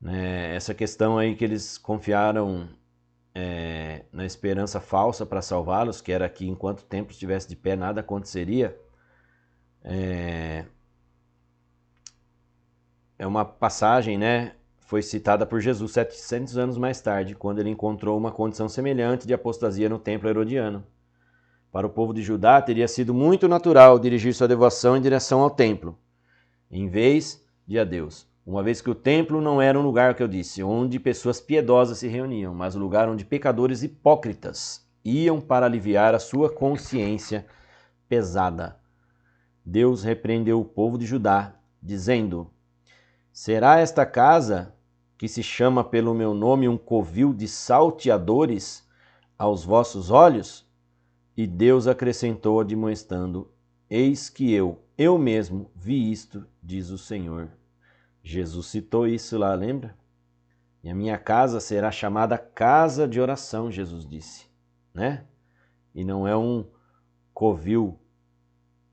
Essa questão aí que eles confiaram na esperança falsa para salvá-los, que era que enquanto o templo estivesse de pé nada aconteceria, é uma passagem, né? Foi citada por Jesus 700 anos mais tarde, quando ele encontrou uma condição semelhante de apostasia no templo herodiano. Para o povo de Judá, teria sido muito natural dirigir sua devoção em direção ao templo, em vez de a Deus. Uma vez que o templo não era um lugar, que eu disse, onde pessoas piedosas se reuniam, mas um lugar onde pecadores hipócritas iam para aliviar a sua consciência pesada. Deus repreendeu o povo de Judá, dizendo: será esta casa, que se chama pelo meu nome, um covil de salteadores aos vossos olhos? E Deus acrescentou, admoestando: eis que eu mesmo vi isto, diz o Senhor. Jesus citou isso lá, lembra? E a minha casa será chamada casa de oração, Jesus disse, né? E não é um covil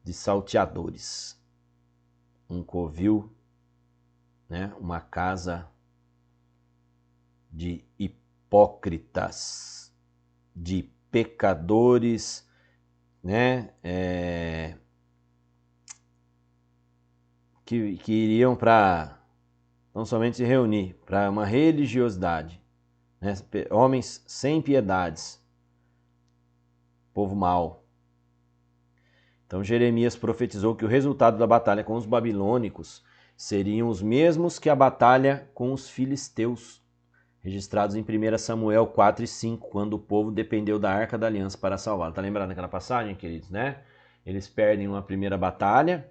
de salteadores. Um covil, né? Uma casa de hipócritas, de pecadores, né, que iriam para não somente se reunir, para uma religiosidade, né, homens sem piedades, povo mau. Então Jeremias profetizou que o resultado da batalha com os babilônicos seriam os mesmos que a batalha com os filisteus, registrados em 1 Samuel 4 e 5, quando o povo dependeu da Arca da Aliança para salvá-lo. Está lembrado daquela passagem, queridos, né? Eles perdem uma primeira batalha,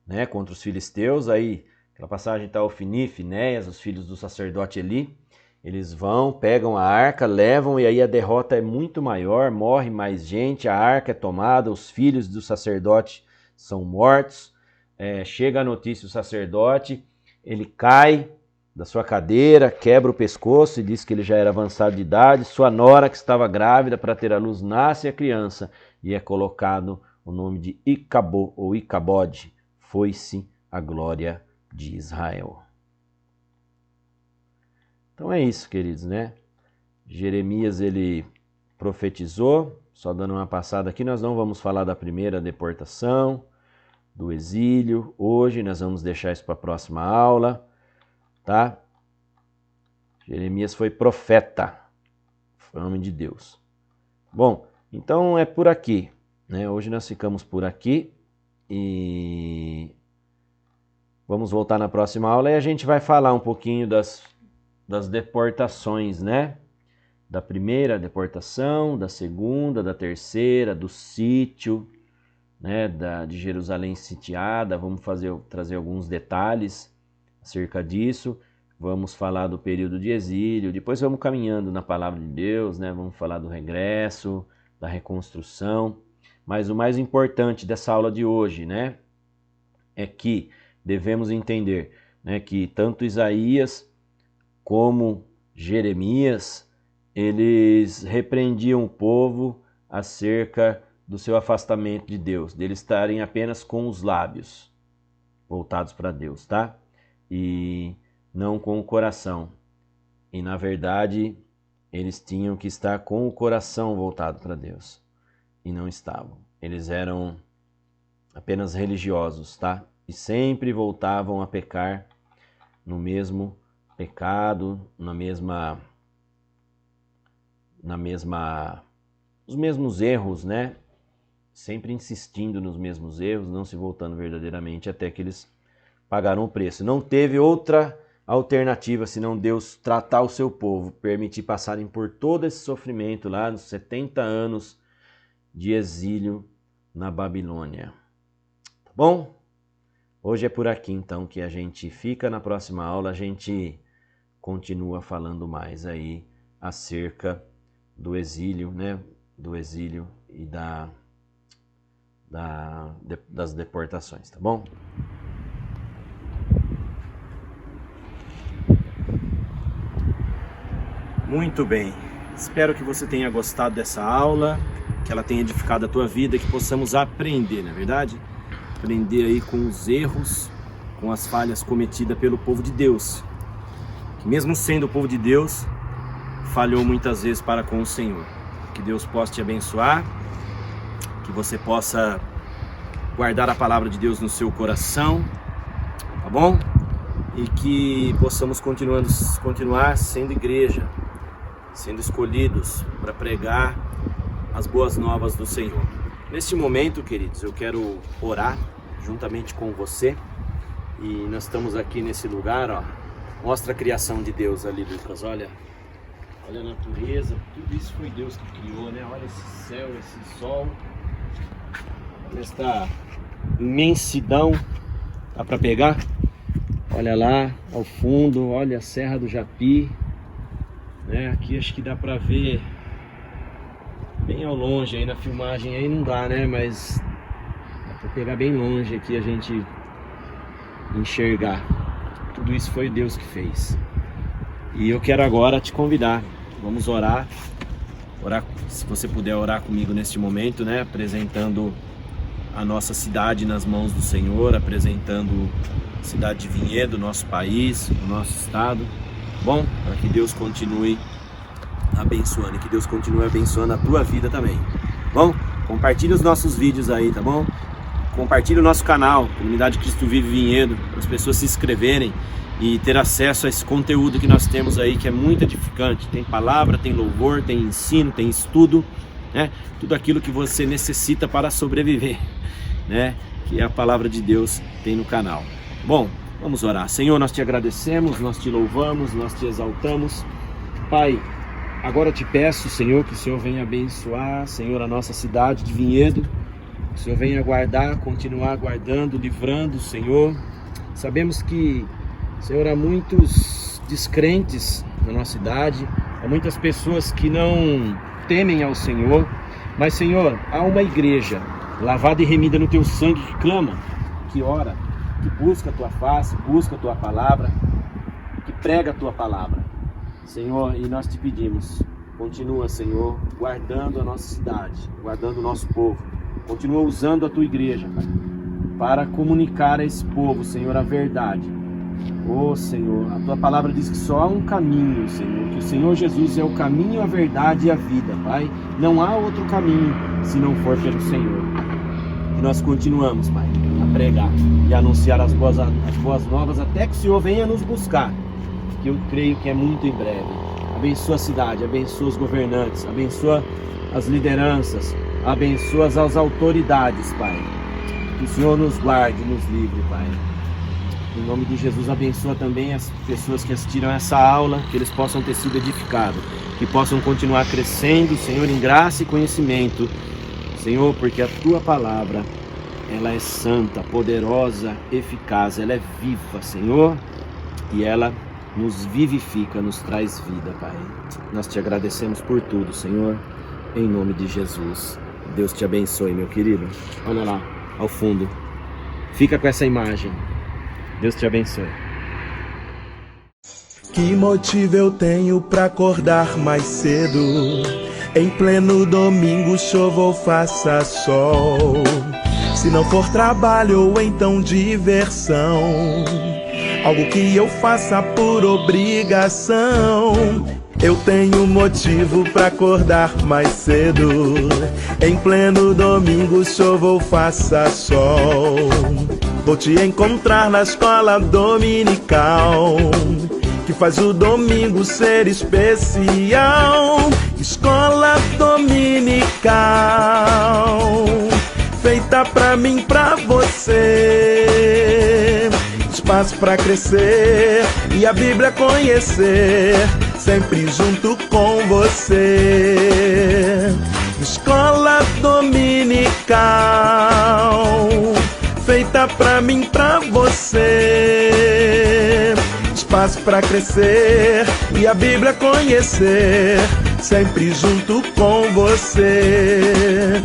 né, contra os filisteus, aí aquela passagem está Ofni, Finéias, os filhos do sacerdote Eli, eles vão, pegam a arca, levam, e aí a derrota é muito maior, morre mais gente, a arca é tomada, os filhos do sacerdote são mortos, chega a notícia, o sacerdote, ele cai da sua cadeira, quebra o pescoço e diz que ele já era avançado de idade. Sua nora, que estava grávida para ter a luz, nasce a criança e é colocado o nome de Icabô ou Icabode. Foi-se a glória de Israel. Então é isso, queridos, né? Jeremias, ele profetizou. Só dando uma passada aqui, nós não vamos falar da primeira deportação, do exílio. Hoje nós vamos deixar isso para a próxima aula. Tá? Jeremias foi profeta, foi homem de Deus. Bom, então é por aqui, né? Hoje nós ficamos por aqui e vamos voltar na próxima aula e a gente vai falar um pouquinho das deportações, né? Da primeira deportação, da segunda, da terceira, do sítio, né? De Jerusalém sitiada. Vamos trazer alguns detalhes acerca disso. vamos falar do período de exílio, depois vamos caminhando na palavra de Deus, né? Vamos falar do regresso, da reconstrução. Mas o mais importante dessa aula de hoje, né, é que devemos entender, né, que tanto Isaías como Jeremias, eles repreendiam o povo acerca do seu afastamento de Deus, deles estarem apenas com os lábios voltados para Deus, tá? E não com o coração. E na verdade, eles tinham que estar com o coração voltado para Deus. E não estavam. Eles eram apenas religiosos, tá? E sempre voltavam a pecar no mesmo pecado, os mesmos erros, né? Sempre insistindo nos mesmos erros, não se voltando verdadeiramente, até que eles pagaram o preço. Não teve outra alternativa senão Deus tratar o seu povo, permitir passarem por todo esse sofrimento lá nos 70 anos de exílio na Babilônia. Tá bom? Hoje é por aqui então que a gente fica. Na próxima aula a gente continua falando mais aí acerca do exílio, né? Do exílio e das deportações, tá bom? Muito bem. Espero que você tenha gostado dessa aula, que ela tenha edificado a tua vida, que possamos aprender, não é verdade? Aprender aí com os erros, com as falhas cometidas pelo povo de Deus, que mesmo sendo o povo de Deus, falhou muitas vezes para com o Senhor. Que Deus possa te abençoar, que você possa guardar a palavra de Deus no seu coração, tá bom? E que possamos continuar sendo igreja, sendo escolhidos para pregar as boas novas do Senhor. Neste momento, queridos, eu quero orar juntamente com você. E nós estamos aqui nesse lugar, ó. Mostra a criação de Deus ali, Lucas, olha a natureza, tudo isso foi Deus que criou, né? Olha esse céu, esse sol, olha esta imensidão, dá para pegar? Olha lá ao fundo, olha a Serra do Japi, né? Aqui acho que dá para ver bem ao longe, aí na filmagem aí não dá, né? Mas dá para pegar bem longe aqui, a gente enxergar. Tudo isso foi Deus que fez. E eu quero agora te convidar, vamos orar, se você puder orar comigo neste momento, né? Apresentando a nossa cidade nas mãos do Senhor, apresentando a cidade de Vinhedo, nosso país, o nosso estado, bom? Para que Deus continue abençoando e que Deus continue abençoando a tua vida também. Bom, compartilhe os nossos vídeos aí, tá bom? Compartilhe o nosso canal, Comunidade Cristo Vive Vinhedo, para as pessoas se inscreverem e ter acesso a esse conteúdo que nós temos aí, que é muito edificante. Tem palavra, tem louvor, tem ensino, tem estudo, né? Tudo aquilo que você necessita para sobreviver, né? Que a palavra de Deus tem no canal. Bom, vamos orar. Senhor, nós te agradecemos, nós te louvamos, nós te exaltamos. Pai, agora eu te peço, Senhor, que o Senhor venha abençoar, Senhor, a nossa cidade de Vinhedo. Que o Senhor venha guardar, continuar guardando, livrando, Senhor. Sabemos que, Senhor, há muitos descrentes na nossa cidade, há muitas pessoas que não temem ao Senhor, mas, Senhor, há uma igreja lavada e remida no teu sangue que clama, que ora, que busca a tua face, busca a tua palavra, que prega a tua palavra. Senhor, e nós te pedimos, continua, Senhor, guardando a nossa cidade, guardando o nosso povo, continua usando a tua igreja, Pai, para comunicar a esse povo, Senhor, a verdade. Oh, Senhor, a tua palavra diz que só há um caminho, Senhor, que o Senhor Jesus é o caminho, a verdade e a vida, Pai. Não há outro caminho se não for pelo Senhor. E nós continuamos, Pai, a pregar e a anunciar as boas novas até que o Senhor venha nos buscar, que eu creio que é muito em breve. Abençoa a cidade, abençoa os governantes, abençoa as lideranças, abençoa as autoridades, Pai. Que o Senhor nos guarde, nos livre, Pai. Em nome de Jesus, abençoa também as pessoas que assistiram a essa aula, que eles possam ter sido edificados, que possam continuar crescendo, Senhor, em graça e conhecimento, Senhor, porque a tua palavra, ela é santa, poderosa, eficaz, ela é viva, Senhor, e ela nos vivifica, nos traz vida, Pai. Nós te agradecemos por tudo, Senhor, em nome de Jesus. Deus te abençoe, meu querido. Olha lá, ao fundo. Fica com essa imagem. Deus te abençoe. Que motivo eu tenho pra acordar mais cedo? Em pleno domingo, chova ou faça sol. Se não for trabalho ou então diversão, algo que eu faça por obrigação. Eu tenho motivo pra acordar mais cedo. Em pleno domingo, chova ou faça sol. Vou te encontrar na escola dominical, que faz o domingo ser especial. Escola dominical, feita pra mim, pra você. Espaço pra crescer e a Bíblia conhecer, sempre junto com você. Escola dominical, feita pra mim, pra você. Espaço pra crescer e a Bíblia conhecer, sempre junto com você.